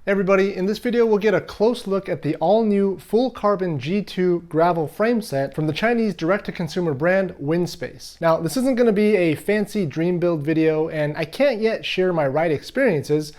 Hey everybody, in this video we'll get a close look at the all-new full carbon G2 gravel frame set from the Chinese direct-to-consumer brand Winspace. Now this isn't going to be a fancy dream build video, and I can't yet share my ride experiences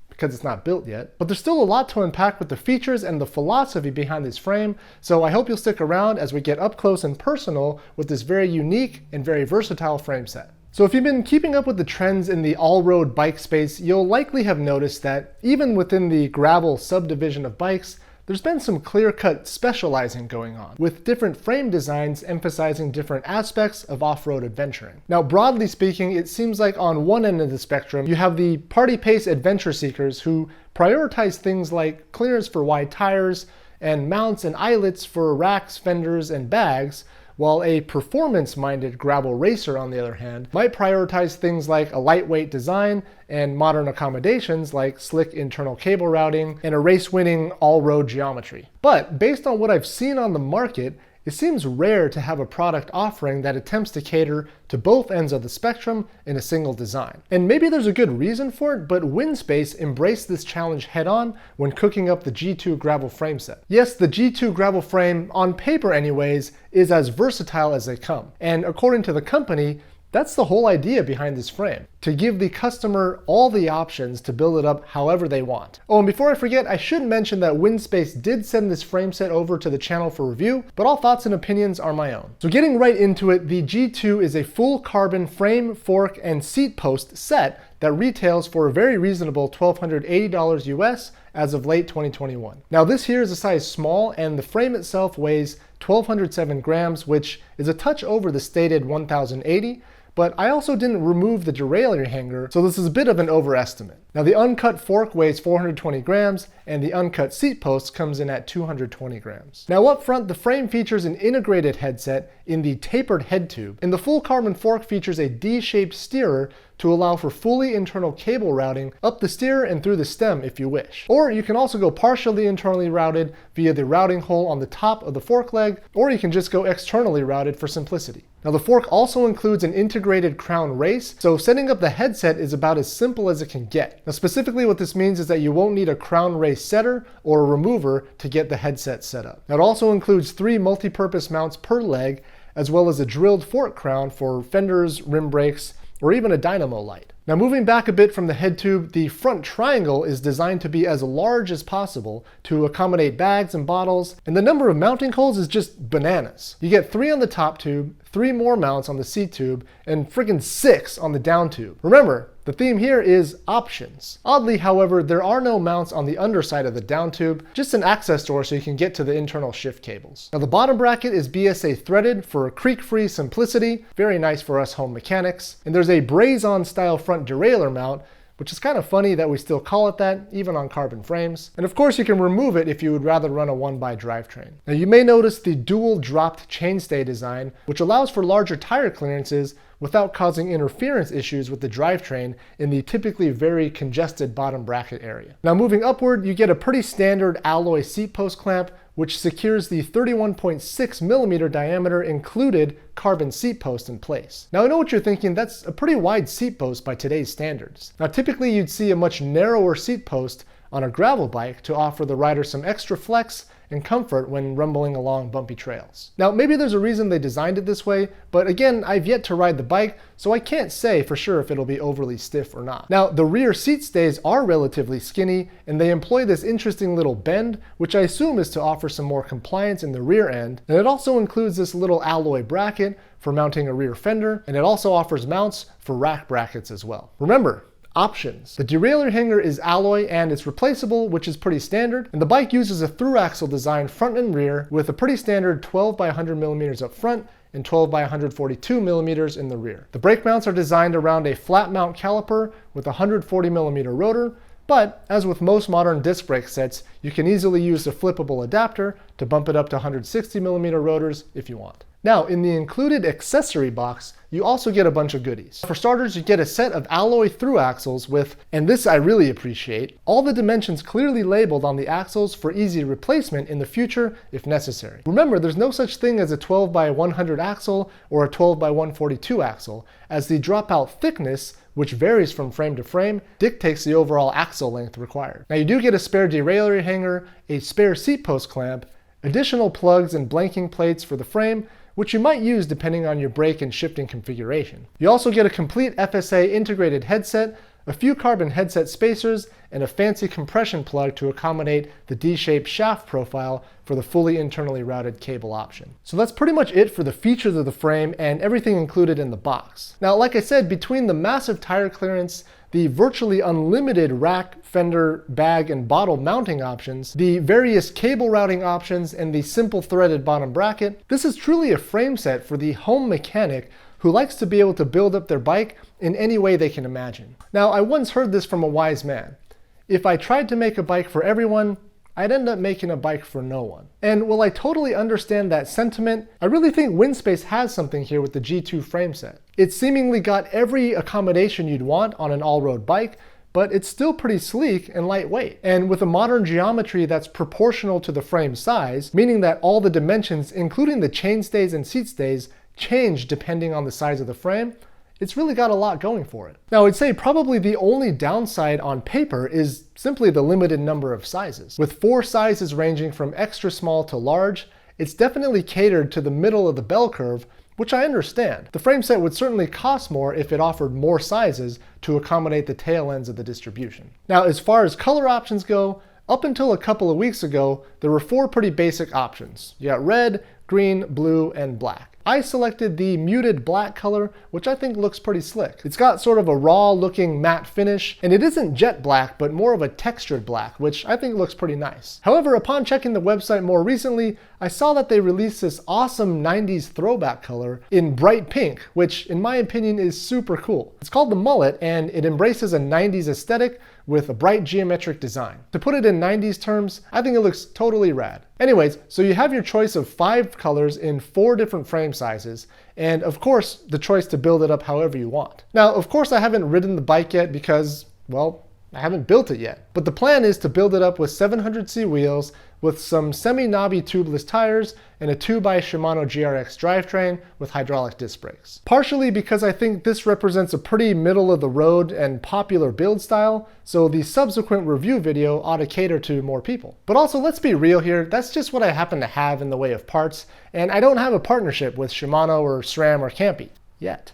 because it's not built yet, but there's still a lot to unpack with the features and the philosophy behind this frame, so I hope you'll stick around as we get up close and personal with this very unique and very versatile frame set. So if you've been keeping up with the trends in the all-road bike space, you'll likely have noticed that even within the gravel subdivision of bikes, there's been some clear-cut specializing going on, with different frame designs emphasizing different aspects of off-road adventuring. Now, broadly speaking, it seems like on one end of the spectrum, you have the party-pace adventure seekers who prioritize things like clearance for wide tires and mounts and eyelets for racks, fenders, and bags, while a performance-minded gravel racer, on the other hand, might prioritize things like a lightweight design and modern accommodations like slick internal cable routing and a race-winning all-road geometry. But based on what I've seen on the market, it seems rare to have a product offering that attempts to cater to both ends of the spectrum in a single design. And maybe there's a good reason for it, but Winspace embraced this challenge head-on when cooking up the G2 gravel frame set. Yes, the G2 gravel frame, on paper anyways, is as versatile as they come. And according to the company, that's the whole idea behind this frame, to give the customer all the options to build it up however they want. Oh, and before I forget, I should mention that Winspace did send this frame set over to the channel for review, but all thoughts and opinions are my own. So getting right into it, the G2 is a full carbon frame, fork, and seat post set that retails for a very reasonable $1,280 US as of late 2021. Now this here is a size small, and the frame itself weighs 1,207 grams, which is a touch over the stated 1,080, but I also didn't remove the derailleur hanger, so this is a bit of an overestimate. Now the uncut fork weighs 420 grams, and the uncut seat post comes in at 220 grams. Now up front, the frame features an integrated headset in the tapered head tube, and the full carbon fork features a D-shaped steerer to allow for fully internal cable routing up the steer and through the stem if you wish. Or you can also go partially internally routed via the routing hole on the top of the fork leg, or you can just go externally routed for simplicity. Now the fork also includes an integrated crown race, so setting up the headset is about as simple as it can get. Now specifically what this means is that you won't need a crown race setter or a remover to get the headset set up. Now it also includes 3 multi-purpose mounts per leg, as well as a drilled fork crown for fenders, rim brakes, or even a dynamo light. Now moving back a bit from the head tube, the front triangle is designed to be as large as possible to accommodate bags and bottles, and the number of mounting holes is just bananas. You get 3 on the top tube, 3 more mounts on the seat tube, and friggin' 6 on the down tube. Remember, the theme here is options. Oddly, however, there are no mounts on the underside of the down tube, just an access door so you can get to the internal shift cables. Now the bottom bracket is BSA threaded for creak-free simplicity, very nice for us home mechanics, and there's a braze-on style front derailleur mount, which is kind of funny that we still call it that, even on carbon frames. And of course you can remove it if you would rather run a 1x drivetrain. Now you may notice the dual dropped chainstay design, which allows for larger tire clearances without causing interference issues with the drivetrain in the typically very congested bottom bracket area. Now moving upward, you get a pretty standard alloy seat post clamp, which secures the 31.6mm diameter included carbon seat post in place. Now I know what you're thinking, that's a pretty wide seat post by today's standards. Now typically you'd see a much narrower seat post on a gravel bike to offer the rider some extra flex and comfort when rumbling along bumpy trails. Now maybe there's a reason they designed it this way, but again, I've yet to ride the bike, so I can't say for sure if it'll be overly stiff or not. Now the rear seat stays are relatively skinny, and they employ this interesting little bend, which I assume is to offer some more compliance in the rear end, and it also includes this little alloy bracket for mounting a rear fender, and it also offers mounts for rack brackets as well. Remember, options. The derailleur hanger is alloy and it's replaceable, which is pretty standard, and the bike uses a through axle design front and rear with a pretty standard 12 by 100 millimeters up front and 12 by 142 millimeters in the rear. The brake mounts are designed around a flat mount caliper with a 140 millimeter rotor, but as with most modern disc brake sets, you can easily use a flippable adapter to bump it up to 160 millimeter rotors if you want. Now, in the included accessory box, you also get a bunch of goodies. For starters, you get a set of alloy through axles with, and this I really appreciate, all the dimensions clearly labeled on the axles for easy replacement in the future if necessary. Remember, there's no such thing as a 12 by 100 axle or a 12 by 142 axle, as the dropout thickness, which varies from frame to frame, dictates the overall axle length required. Now, you do get a spare derailleur hanger, a spare seat post clamp, additional plugs and blanking plates for the frame, which you might use depending on your brake and shifting configuration. You also get a complete FSA integrated headset, a few carbon headset spacers, and a fancy compression plug to accommodate the D-shaped shaft profile for the fully internally routed cable option. So that's pretty much it for the features of the frame and everything included in the box. Now, like I said, between the massive tire clearance, the virtually unlimited rack, fender, bag, and bottle mounting options, the various cable routing options, and the simple threaded bottom bracket, this is truly a frame set for the home mechanic who likes to be able to build up their bike in any way they can imagine. Now, I once heard this from a wise man. If I tried to make a bike for everyone, I'd end up making a bike for no one. And while I totally understand that sentiment, I really think Winspace has something here with the G2 frame set. It's seemingly got every accommodation you'd want on an all-road bike, but it's still pretty sleek and lightweight. And with a modern geometry that's proportional to the frame size, meaning that all the dimensions, including the chainstays and seat stays, change depending on the size of the frame, it's really got a lot going for it. Now, I'd say probably the only downside on paper is simply the limited number of sizes. With 4 sizes ranging from extra small to large, it's definitely catered to the middle of the bell curve, which I understand. The frame set would certainly cost more if it offered more sizes to accommodate the tail ends of the distribution. Now, as far as color options go, up until a couple of weeks ago, there were 4 pretty basic options. You got red, green, blue, and black. I selected the muted black color, which I think looks pretty slick. It's got sort of a raw looking matte finish, and it isn't jet black, but more of a textured black, which I think looks pretty nice. However, upon checking the website more recently, I saw that they released this awesome 90s throwback color in bright pink, which in my opinion is super cool. It's called the Mullet, and it embraces a 90s aesthetic with a bright geometric design. To put it in 90s terms, I think it looks totally rad. Anyways, so you have your choice of 5 colors in 4 different frame sizes, and of course, the choice to build it up however you want. Now, of course, I haven't ridden the bike yet because, well, I haven't built it yet. But the plan is to build it up with 700C wheels, with some semi-knobby tubeless tires, and a 2x Shimano GRX drivetrain with hydraulic disc brakes. Partially because I think this represents a pretty middle-of-the-road and popular build style, so the subsequent review video ought to cater to more people. But also, let's be real here, that's just what I happen to have in the way of parts, and I don't have a partnership with Shimano or SRAM or Campy yet.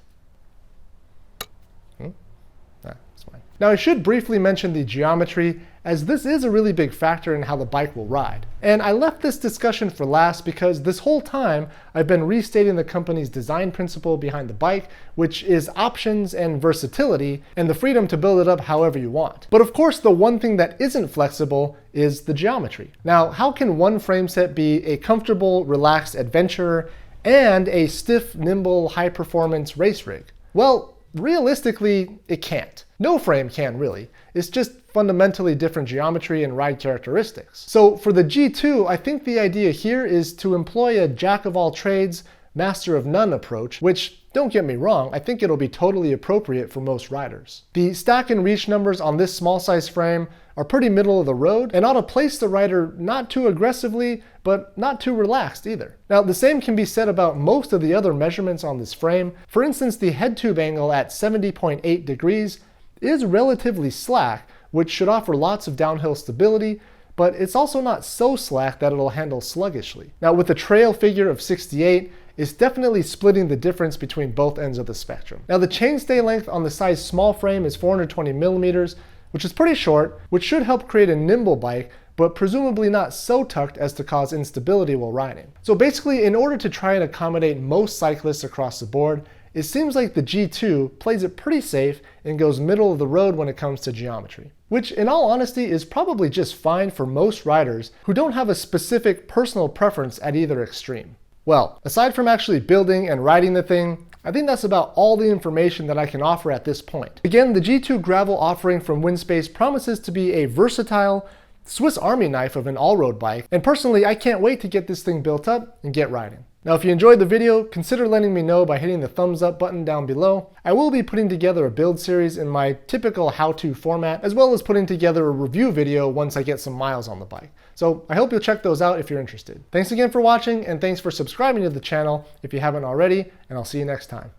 Now, I should briefly mention the geometry, as this is a really big factor in how the bike will ride. And I left this discussion for last because this whole time I've been restating the company's design principle behind the bike, which is options and versatility, and the freedom to build it up however you want. But of course, the one thing that isn't flexible is the geometry. Now, how can one frame set be a comfortable, relaxed adventurer and a stiff, nimble, high-performance race rig? Well, realistically, it can't. No frame can really. It's just fundamentally different geometry and ride characteristics. So for the G2, I think the idea here is to employ a jack of all trades, master of none approach, which, don't get me wrong, I think it'll be totally appropriate for most riders. The stack and reach numbers on this small size frame are pretty middle of the road and ought to place the rider not too aggressively, but not too relaxed either. Now, the same can be said about most of the other measurements on this frame. For instance, the head tube angle at 70.8 degrees is relatively slack, which should offer lots of downhill stability, but it's also not so slack that it'll handle sluggishly. Now, with a trail figure of 68, it's definitely splitting the difference between both ends of the spectrum. Now, the chainstay length on the size small frame is 420 millimeters, which is pretty short, which should help create a nimble bike, but presumably not so tucked as to cause instability while riding. So basically, in order to try and accommodate most cyclists across the board, it seems like the G2 plays it pretty safe and goes middle of the road when it comes to geometry. Which, in all honesty, is probably just fine for most riders who don't have a specific personal preference at either extreme. Well, aside from actually building and riding the thing, I think that's about all the information that I can offer at this point. Again, the G2 Gravel offering from Winspace promises to be a versatile, Swiss Army knife of an all-road bike, and personally, I can't wait to get this thing built up and get riding. Now, if you enjoyed the video, consider letting me know by hitting the thumbs up button down below. I will be putting together a build series in my typical how-to format, as well as putting together a review video once I get some miles on the bike. So I hope you'll check those out if you're interested. Thanks again for watching, and thanks for subscribing to the channel if you haven't already, and I'll see you next time.